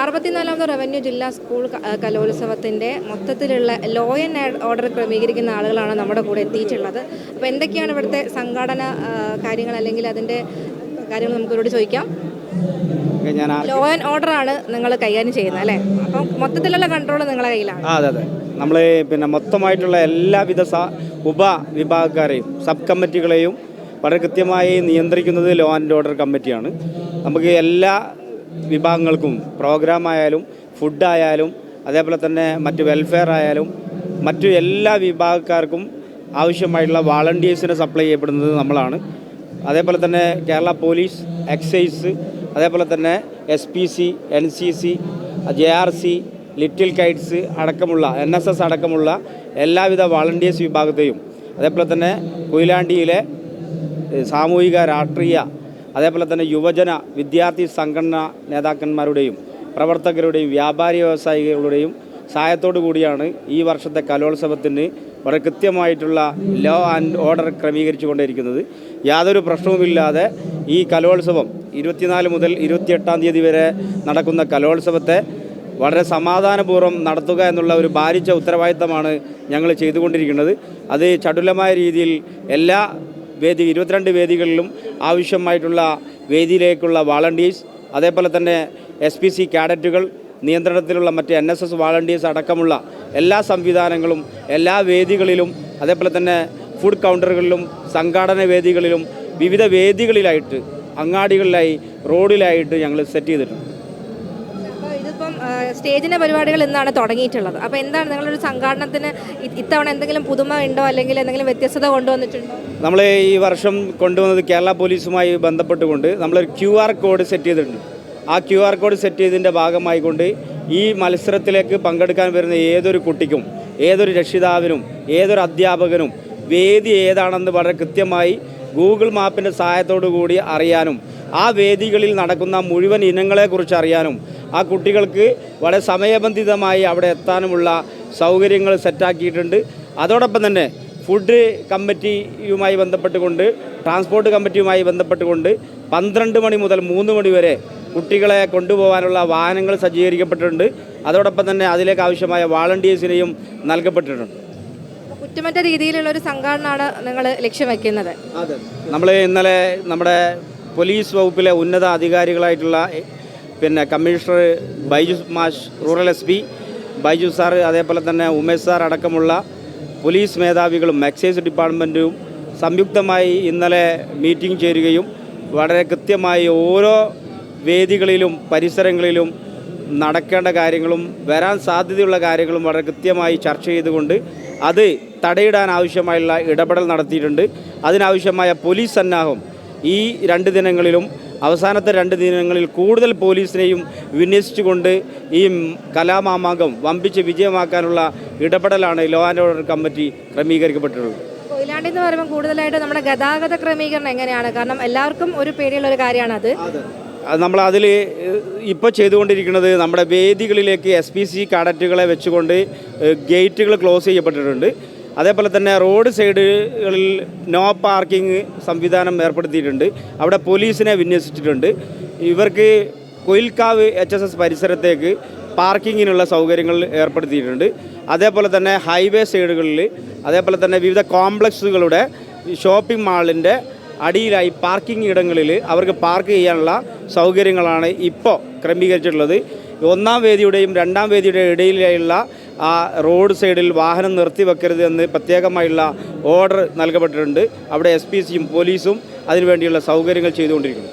64ാമത് revenue ജില്ലാ school കലോത്സവത്തിൻ്റെ മൊത്തത്തിലുള്ള law and order ക്രമീകരിക്കുന്ന ആളുകളാണ് നമ്മുടെ കൂടെ എത്തിയിട്ടുള്ളത്. അപ്പോൾ എന്തൊക്കെയാണ് ഇവിടുത്തെ സംഘാടന കാര്യങ്ങൾ അല്ലെങ്കിൽ അതിൻ്റെ കാര്യങ്ങൾ നമുക്കിവരോട് ചോദിക്കാം. ലോ ആൻഡ് ഓർഡർ ആണ് നിങ്ങൾ കൈകാര്യം ചെയ്യുന്നത് അല്ലേ? അപ്പം മൊത്തത്തിലുള്ള കൺട്രോൾ നിങ്ങളുടെ കയ്യിലാണ്. അതെ നമ്മൾ മൊത്തമായിട്ടുള്ള എല്ലാവിധ ഉപവിഭാഗക്കാരെയും സബ് കമ്മിറ്റികളെയും വളരെ കൃത്യമായി നിയന്ത്രിക്കുന്നത് ലോ ആൻഡ് ഓർഡർ കമ്മിറ്റിയാണ്. നമുക്ക് എല്ലാ വിഭാഗങ്ങൾക്കും പ്രോഗ്രാമായാലും ഫുഡായാലും അതേപോലെ തന്നെ മറ്റ് വെൽഫെയർ ആയാലും മറ്റു എല്ലാ വിഭാഗക്കാർക്കും ആവശ്യമായിട്ടുള്ള വാളണ്ടിയേഴ്സിനെ സപ്ലൈ ചെയ്യപ്പെടുന്നത് നമ്മളാണ്. അതേപോലെ തന്നെ കേരള പോലീസ്, എക്സൈസ്, അതേപോലെ തന്നെ SPC, NCC, JRC, little Kites അടക്കമുള്ള NSS അടക്കമുള്ള എല്ലാവിധ വാളണ്ടിയേഴ്സ് വിഭാഗത്തെയും അതേപോലെ തന്നെ കൊയിലാണ്ടിയിലെ സാമൂഹിക രാഷ്ട്രീയ അതേപോലെ തന്നെ യുവജന വിദ്യാർത്ഥി സംഘടനാ നേതാക്കന്മാരുടെയും പ്രവർത്തകരുടെയും വ്യാപാരി വ്യവസായികളുടെയും സഹായത്തോടു കൂടിയാണ് ഈ വർഷത്തെ കലോത്സവത്തിന് വളരെ കൃത്യമായിട്ടുള്ള ലോ ആൻഡ് ഓർഡർ ക്രമീകരിച്ചു കൊണ്ടിരിക്കുന്നത്. യാതൊരു പ്രശ്നവുമില്ലാതെ ഈ കലോത്സവം 24 മുതൽ 28 തീയതി വരെ നടക്കുന്ന കലോത്സവത്തെ വളരെ സമാധാനപൂർവ്വം നടത്തുക എന്നുള്ള ഒരു ഭാരിച്ച ഉത്തരവാദിത്തമാണ് ഞങ്ങൾ ചെയ്തുകൊണ്ടിരിക്കുന്നത്. അത് ചടുലമായ രീതിയിൽ എല്ലാ 22 വേദികളിലും ആവശ്യമായിട്ടുള്ള വേദിയിലേക്കുള്ള വാളണ്ടിയേഴ്സ്, അതേപോലെ തന്നെ SPC കാഡറ്റുകൾ, നിയന്ത്രണത്തിലുള്ള മറ്റ് NSS വാളണ്ടിയേഴ്സ് അടക്കമുള്ള എല്ലാ സംവിധാനങ്ങളും എല്ലാ വേദികളിലും അതേപോലെ തന്നെ ഫുഡ് കൗണ്ടറുകളിലും സംഘാടന വേദികളിലും വിവിധ വേദികളിലായിട്ട് അങ്ങാടികളിലായി റോഡിലായിട്ട് ഞങ്ങൾ സെറ്റ് ചെയ്തിട്ടുണ്ട്. സ്റ്റേജിൻ്റെ പരിപാടികൾ ഇന്നാണ് തുടങ്ങിയിട്ടുള്ളത്. അപ്പോൾ എന്താണ് നിങ്ങളൊരു സംഘാടനത്തിന് ഇത്തവണ എന്തെങ്കിലും പുതുമ ഉണ്ടോ അല്ലെങ്കിൽ എന്തെങ്കിലും വ്യത്യസ്തത കൊണ്ടുവന്നിട്ടുണ്ടോ? നമ്മൾ ഈ വർഷം കൊണ്ടുവന്നത് കേരള പോലീസുമായി ബന്ധപ്പെട്ടുകൊണ്ട് നമ്മളൊരു QR കോഡ് സെറ്റ് ചെയ്തിട്ടുണ്ട്. ആ QR കോഡ് സെറ്റ് ചെയ്തതിൻ്റെ ഭാഗമായിക്കൊണ്ട് ഈ മത്സരത്തിലേക്ക് പങ്കെടുക്കാൻ വരുന്ന ഏതൊരു കുട്ടിക്കും ഏതൊരു രക്ഷിതാവിനും ഏതൊരു അധ്യാപകനും വേദി ഏതാണെന്ന് വളരെ കൃത്യമായി ഗൂഗിൾ മാപ്പിൻ്റെ സഹായത്തോടു കൂടി അറിയാനും ആ വേദികളിൽ നടക്കുന്ന മുഴുവൻ ഇനങ്ങളെക്കുറിച്ച് അറിയാനും ആ കുട്ടികൾക്ക് വളരെ സമയബന്ധിതമായി അവിടെ എത്താനുമുള്ള സൗകര്യങ്ങൾ സെറ്റാക്കിയിട്ടുണ്ട്. അതോടൊപ്പം തന്നെ ഫുഡ് കമ്മിറ്റിയുമായി ബന്ധപ്പെട്ടുകൊണ്ട് ട്രാൻസ്പോർട്ട് കമ്മിറ്റിയുമായി ബന്ധപ്പെട്ടുകൊണ്ട് 12 മണി മുതൽ 3 മണി വരെ കുട്ടികളെ കൊണ്ടുപോകാനുള്ള വാഹനങ്ങൾ സജ്ജീകരിക്കപ്പെട്ടിട്ടുണ്ട്. അതോടൊപ്പം തന്നെ അതിലേക്ക് ആവശ്യമായ വാളണ്ടിയേഴ്സിനെയും നൽകപ്പെട്ടിട്ടുണ്ട്. കുറ്റമറ്റ രീതിയിലുള്ള ഒരു സംഘടനയാണ് നിങ്ങൾ ലക്ഷ്യം വയ്ക്കുന്നത്. അതെ, നമ്മൾ ഇന്നലെ നമ്മുടെ പോലീസ് വകുപ്പിലെ ഉന്നത അധികാരികളായിട്ടുള്ള കമ്മീഷണർ ബൈജു മാഷ്, റൂറൽ SP ബൈജു സാർ, അതേപോലെ തന്നെ ഉമേഷ് സാർ അടക്കമുള്ള പോലീസ് മേധാവികളും എക്സൈസ് ഡിപ്പാർട്ട്മെൻറ്റും സംയുക്തമായി ഇന്നലെ മീറ്റിംഗ് ചേരുകയും വളരെ കൃത്യമായി ഓരോ വേദികളിലും പരിസരങ്ങളിലും നടക്കേണ്ട കാര്യങ്ങളും വരാൻ സാധ്യതയുള്ള കാര്യങ്ങളും വളരെ കൃത്യമായി ചർച്ച ചെയ്തുകൊണ്ട് അത് തടയിടാൻ ആവശ്യമായുള്ള ഇടപെടൽ നടത്തിയിട്ടുണ്ട്. അതിനാവശ്യമായ പോലീസ് സന്നാഹം ഈ 2 ദിനങ്ങളിലും അവസാനത്തെ 2 ദിനങ്ങളിൽ കൂടുതൽ പോലീസിനെയും വിന്യസിച്ചുകൊണ്ട് ഈ കലാമാമാങ്കം വമ്പിച്ച് വിജയമാക്കാനുള്ള ഇടപെടലാണ് ലോ ആൻഡ് ഓർഡർ കമ്മിറ്റി ക്രമീകരിക്കപ്പെട്ടിട്ടുള്ളത്. കൊയിലാണ്ടി എന്ന് പറയുമ്പോൾ കൂടുതലായിട്ട് നമ്മുടെ ഗതാഗത ക്രമീകരണം എങ്ങനെയാണ്? കാരണം എല്ലാവർക്കും ഒരു പേടിയുള്ള ഒരു കാര്യമാണത്. നമ്മൾ അതിൽ ഇപ്പോൾ ചെയ്തുകൊണ്ടിരിക്കുന്നത് നമ്മുടെ വേദികളിലേക്ക് SPC കാഡറ്റുകളെ വെച്ചുകൊണ്ട് ഗേറ്റുകൾ ക്ലോസ് ചെയ്യപ്പെട്ടിട്ടുണ്ട്. അതേപോലെ തന്നെ റോഡ് സൈഡുകളിൽ നോ പാർക്കിംഗ് സംവിധാനം ഏർപ്പെടുത്തിയിട്ടുണ്ട്. അവിടെ പോലീസിനെ വിന്യസിച്ചിട്ടുണ്ട്. ഇവർക്ക് കൊയിൽക്കാവ് HSS പരിസരത്തേക്ക് പാർക്കിങ്ങിനുള്ള സൗകര്യങ്ങൾ ഏർപ്പെടുത്തിയിട്ടുണ്ട്. അതേപോലെ തന്നെ ഹൈവേ സൈഡുകളിൽ അതേപോലെ തന്നെ വിവിധ കോംപ്ലക്സുകളുടെ ഷോപ്പിംഗ് മാളിൻ്റെ അടിയിലായി പാർക്കിംഗ് ഇടങ്ങളിൽ അവർക്ക് പാർക്ക് ചെയ്യാനുള്ള സൗകര്യങ്ങളാണ് ഇപ്പോൾ ക്രമീകരിച്ചിട്ടുള്ളത്. 1-ാം വേദിയുടെയും 2-ാം വേദിയുടെയും ഇടയിലുള്ള ആ റോഡ് സൈഡിൽ വാഹനം നിർത്തിവെക്കരുത് എന്ന് പ്രത്യേകമായുള്ള ഓർഡർ നൽകപ്പെട്ടിട്ടുണ്ട്. അവിടെ SPCയും പോലീസും അതിനുവേണ്ടിയുള്ള സൗകര്യങ്ങൾ ചെയ്തുകൊണ്ടിരിക്കുന്നു.